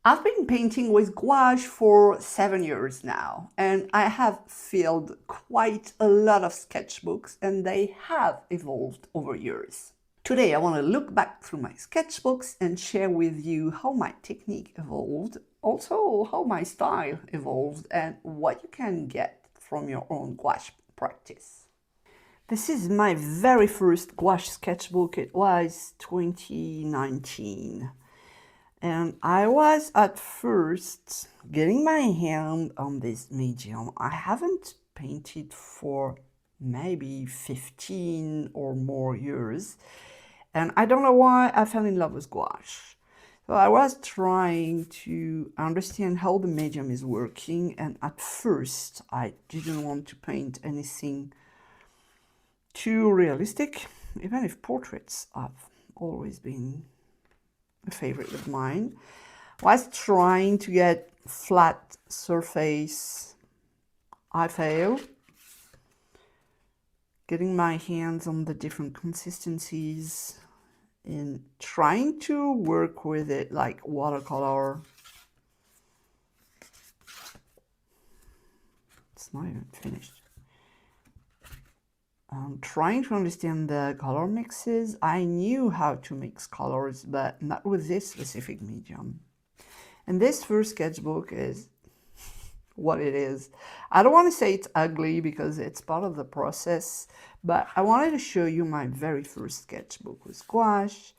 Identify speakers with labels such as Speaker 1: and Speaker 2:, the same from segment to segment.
Speaker 1: I've been painting with gouache for 7 years now, and I have filled quite a lot of sketchbooks, and they have evolved over years. Today I want to look back through my sketchbooks and share with you how my technique evolved, also how my style evolved, and what you can get from your own gouache practice. This is my very first gouache sketchbook. It was 2019. And I was at first getting my hand on this medium. I haven't painted for maybe 15 or more years. And I don't know why I fell in love with gouache. So I was trying to understand how the medium is working. And at first, I didn't want to paint anything too realistic, even if portraits have always been a favorite of mine. Was trying to get flat surface. I failed. Getting my hands on the different consistencies and trying to work with it like watercolor. It's not even finished. Trying to understand the color mixes. I knew how to mix colors, but not with this specific medium. And this first sketchbook is what it is. I don't want to say it's ugly because it's part of the process, but I wanted to show you my very first sketchbook with gouache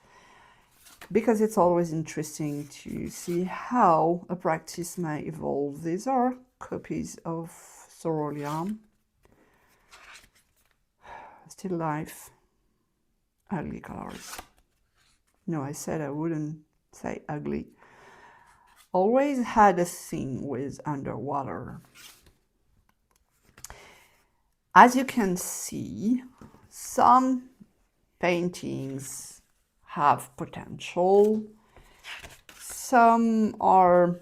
Speaker 1: because it's always interesting to see how a practice may evolve. These are copies of Cerulean. Still life, ugly colors. No, I said I wouldn't say ugly. Always had a thing with underwater. As you can see, some paintings have potential. Some are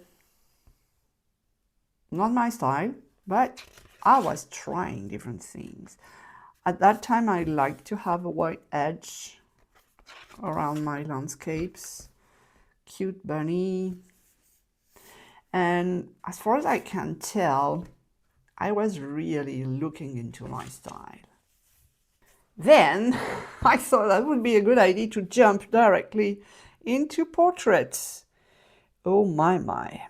Speaker 1: not my style, but I was trying different things. At that time, I liked to have a white edge around my landscapes, cute bunny. And as far as I can tell, I was really looking into my style. Then I thought that would be a good idea to jump directly into portraits. Oh my.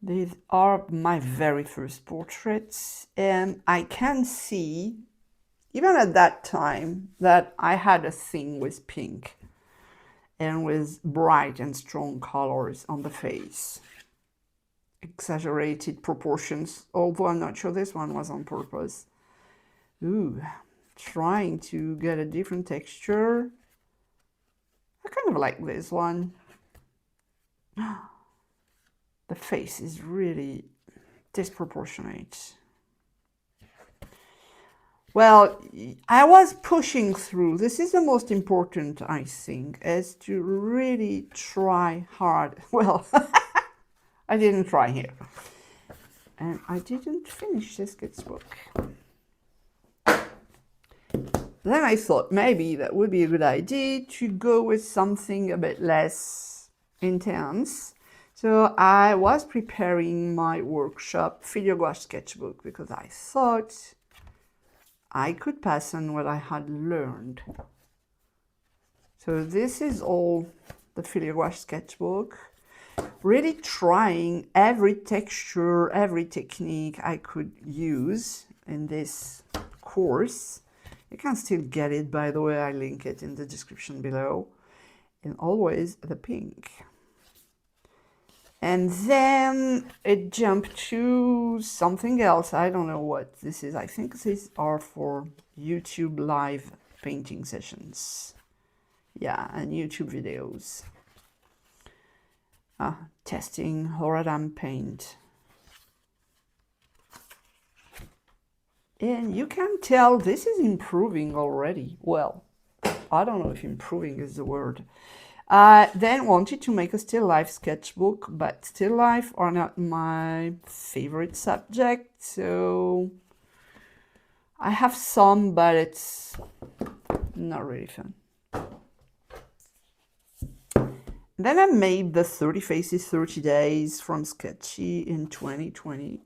Speaker 1: These are my very first portraits, and I can see, even at that time, that I had a thing with pink and with bright and strong colors on the face. Exaggerated proportions, although I'm not sure this one was on purpose. Ooh, trying to get a different texture. I kind of like this one. The face is really disproportionate. Well, I was pushing through. This is the most important, I think, is to really try hard. Well, I didn't try here. And I didn't finish this sketchbook. Then I thought maybe that would be a good idea to go with something a bit less intense. So I was preparing my workshop, Gouache Sketchbook, because I thought I could pass on what I had learned. So this is all the Gouache Sketchbook. Really trying every texture, every technique I could use in this course. You can still get it, by the way, I link it in the description below. And always the pink. And then it jumped to something else. I don't know what this is. I think these are for YouTube live painting sessions. Yeah, and YouTube videos. Testing Horadam paint. And you can tell this is improving already. Well, I don't know if improving is the word. Then wanted to make a still life sketchbook, but still life are not my favorite subject, so I have some, but it's not really fun. Then I made the 30 Faces 30 Days from Sketchy in 2020.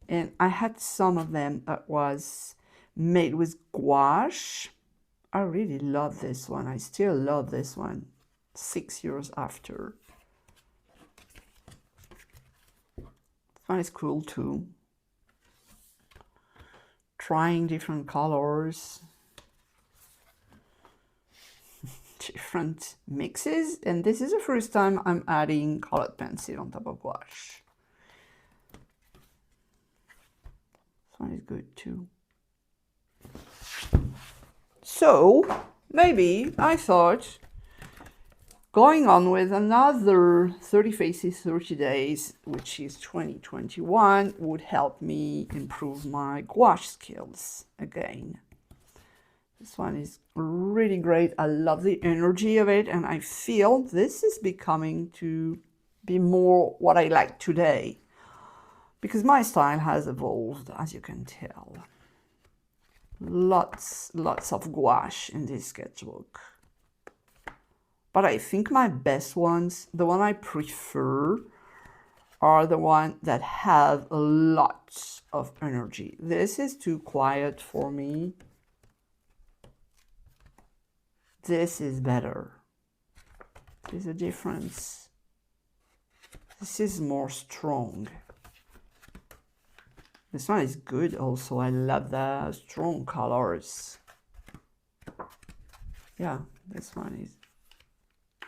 Speaker 1: And I had some of them that was made with gouache. I really love this one. I still love this one 6 years after. This one is cool too. Trying different colors, different mixes, and this is the first time I'm adding colored pencil on top of gouache. This one is good too. So maybe I thought going on with another 30 Faces 30 Days, which is 2021, would help me improve my gouache skills again. This one is really great. I love the energy of it, and I feel this is becoming to be more what I like today, because my style has evolved, as you can tell. Lots of gouache in this sketchbook. But I think my best ones, the one I prefer, are the ones that have a lot of energy. This is too quiet for me. This is better. There's a difference. This is more strong. This one is good also. I love the strong colors. Yeah, this one is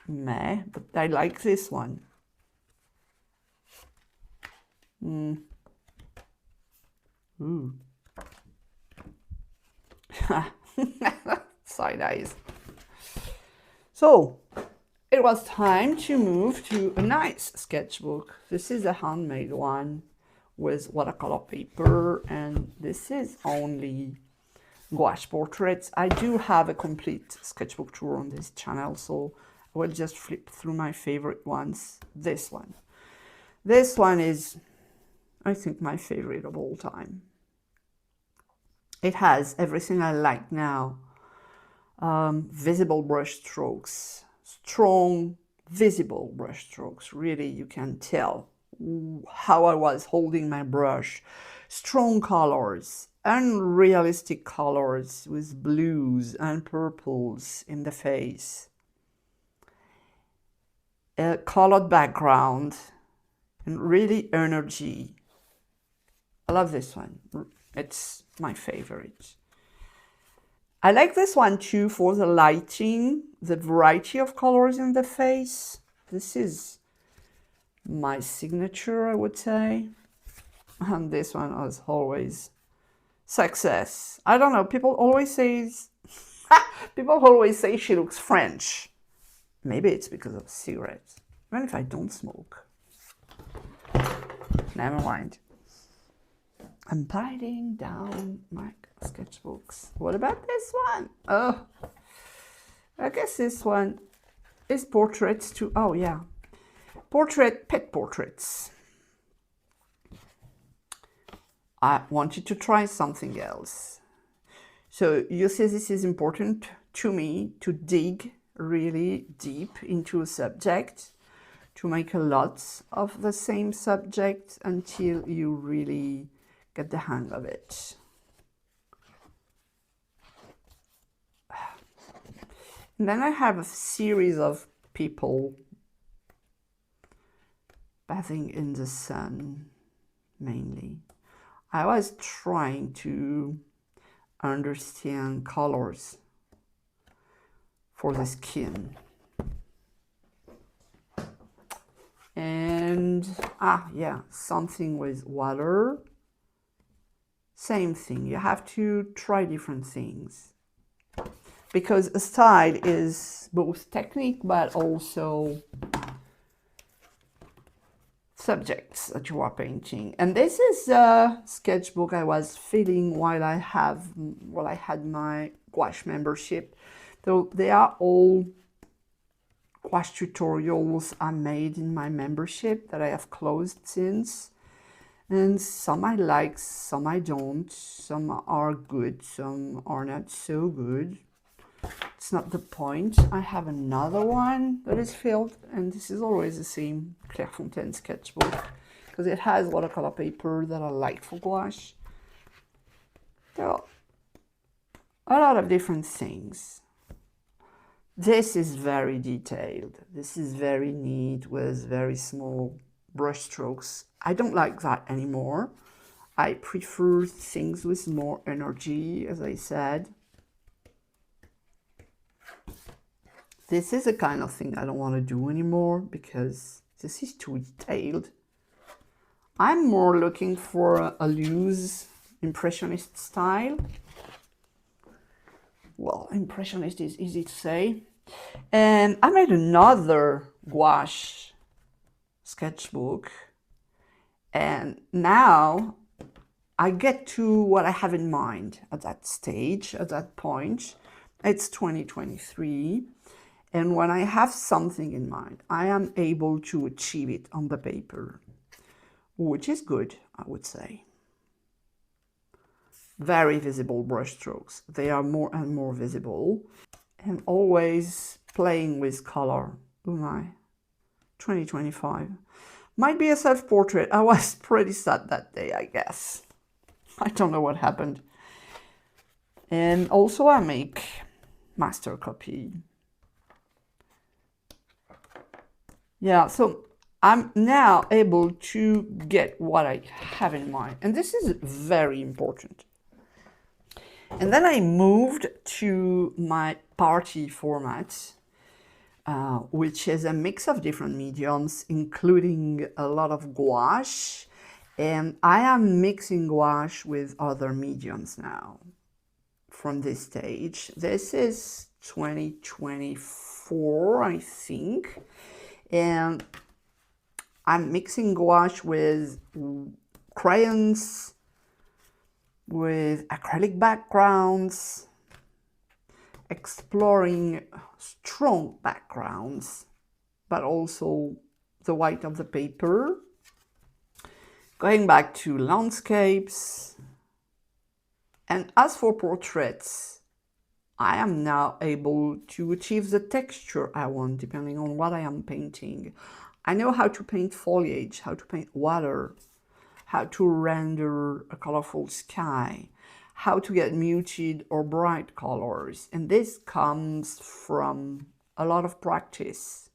Speaker 1: meh, but I like this one. Ooh. Side eyes. So it was time to move to a nice sketchbook. This is a handmade one with watercolor paper, and this is only gouache portraits. I do have a complete sketchbook tour on this channel, so I will just flip through my favorite ones. This one. This one is, I think, my favorite of all time. It has everything I like now. Visible brush strokes, strong, visible brush strokes. Really, you can tell how I was holding my brush. Strong colors, unrealistic colors with blues and purples in the face. A colored background and really energy. I love this one. It's my favorite. I like this one too for the lighting, the variety of colors in the face. This is my signature, I would say. And this one is always success. I don't know, people always say she looks French. Maybe it's because of cigarettes. Even if I don't smoke. Never mind. I'm biting down my sketchbooks. What about this one? Oh, I guess this one is portraits too. Oh yeah, pet portraits. I wanted to try something else. So you see, this is important to me, to dig really deep into a subject, to make a lot of the same subject until you really get the hang of it. And then I have a series of people bathing in the sun, mainly. I was trying to understand colors for the skin. And, yeah, something with water. Same thing, you have to try different things. Because a style is both technique, but also subjects that you are painting. And this is a sketchbook I was feeling while I had my gouache membership. So they are all gouache tutorials I made in my membership that I have closed since. And some I like, some I don't. Some are good, some are not so good. It's it's not the point. I have another one that is filled, and this is always the same Clairefontaine sketchbook because it has watercolor paper that I like for gouache. There are a lot of different things. This is very detailed. This is very neat with very small brush strokes. I don't like that anymore. I prefer things with more energy, as I said. This is a kind of thing I don't want to do anymore because this is too detailed. I'm more looking for a loose impressionist style. Well, impressionist is easy to say. And I made another gouache sketchbook, and now I get to what I have in mind at that stage, at that point. It's 2023, and when I have something in mind, I am able to achieve it on the paper, which is good, I would say. Very visible brush strokes. They are more and more visible, and always playing with color. Oh my, 2025. Might be a self-portrait. I was pretty sad that day, I guess. I don't know what happened. And also I make master copy. Yeah, so I'm now able to get what I have in mind. And this is very important. And then I moved to my party format, which is a mix of different mediums, including a lot of gouache. And I am mixing gouache with other mediums now from this stage. This is 2024, I think. And I'm mixing gouache with crayons, with acrylic backgrounds, exploring strong backgrounds, but also the white of the paper. Going back to landscapes. And as for portraits, I am now able to achieve the texture I want depending on what I am painting. I know how to paint foliage, how to paint water, how to render a colorful sky, how to get muted or bright colors. And this comes from a lot of practice.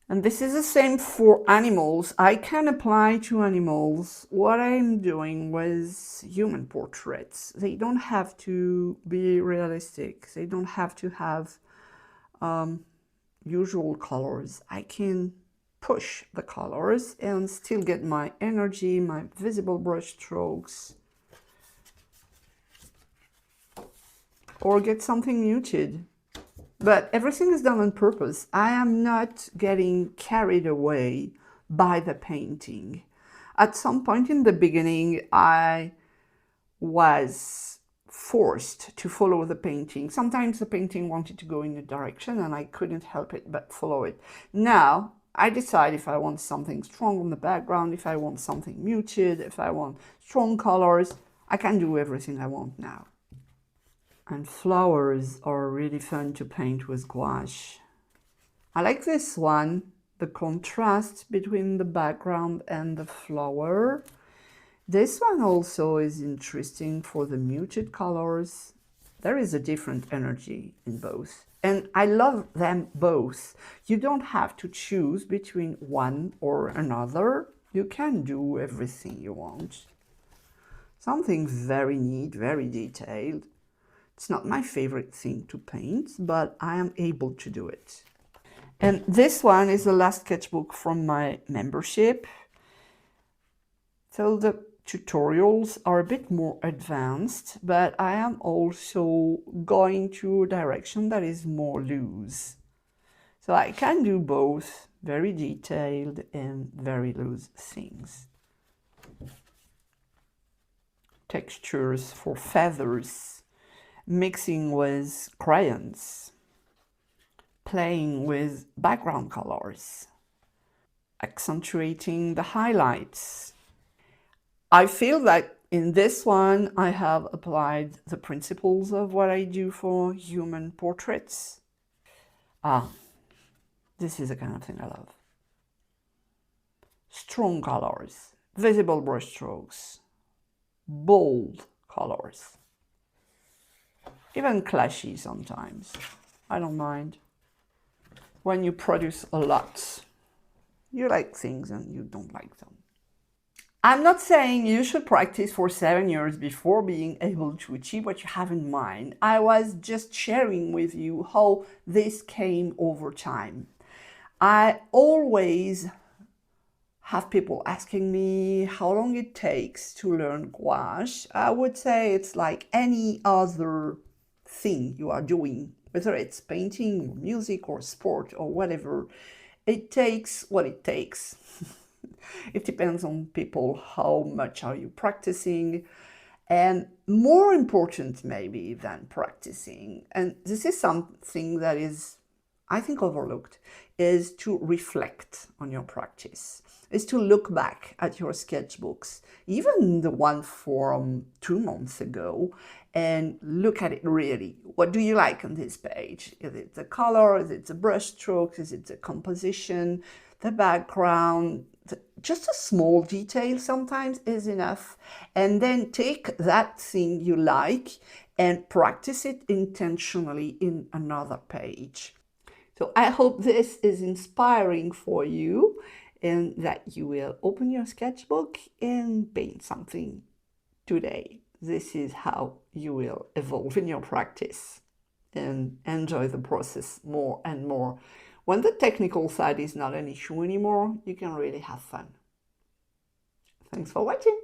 Speaker 1: And this is the same for animals. I can apply to animals what I'm doing with human portraits. They don't have to be realistic. They don't have to have usual colors. I can push the colors and still get my energy, my visible brush strokes, or get something muted. But everything is done on purpose. I am not getting carried away by the painting. At some point in the beginning, I was forced to follow the painting. Sometimes the painting wanted to go in a direction and I couldn't help it but follow it. Now, I decide if I want something strong on the background, if I want something muted, if I want strong colors. I can do everything I want now. And flowers are really fun to paint with gouache. I like this one, the contrast between the background and the flower. This one also is interesting for the muted colors. There is a different energy in both. And I love them both. You don't have to choose between one or another. You can do everything you want. Something very neat, very detailed. It's not my favorite thing to paint, but I am able to do it. And this one is the last sketchbook from my membership. So the tutorials are a bit more advanced, but I am also going to a direction that is more loose. So I can do both very detailed and very loose things. Textures for feathers. Mixing with crayons, playing with background colors, accentuating the highlights. I feel that In this one, I have applied the principles of what I do for human portraits. This is the kind of thing I love. Strong colors, visible brushstrokes, bold colors. Even clashy sometimes. I don't mind. When you produce a lot, you like things and you don't like them. I'm not saying you should practice for 7 years before being able to achieve what you have in mind. I was just sharing with you how this came over time. I always have people asking me how long it takes to learn gouache. I would say it's like any other thing you are doing, whether it's painting or music or sport or whatever. It takes what it takes. It depends on people, how much are you practicing, and more important maybe than practicing, and this is something that is, I think, overlooked, is to reflect on your practice, is to look back at your sketchbooks, even the one from 2 months ago, and look at it really. What do you like on this page? Is it the color? Is it the brush strokes? Is it the composition, the background? Just a small detail sometimes is enough. And then take that thing you like and practice it intentionally in another page. So I hope this is inspiring for you and that you will open your sketchbook and paint something today. This is how you will evolve in your practice and enjoy the process more and more. When the technical side is not an issue anymore, you can really have fun. Thanks for watching.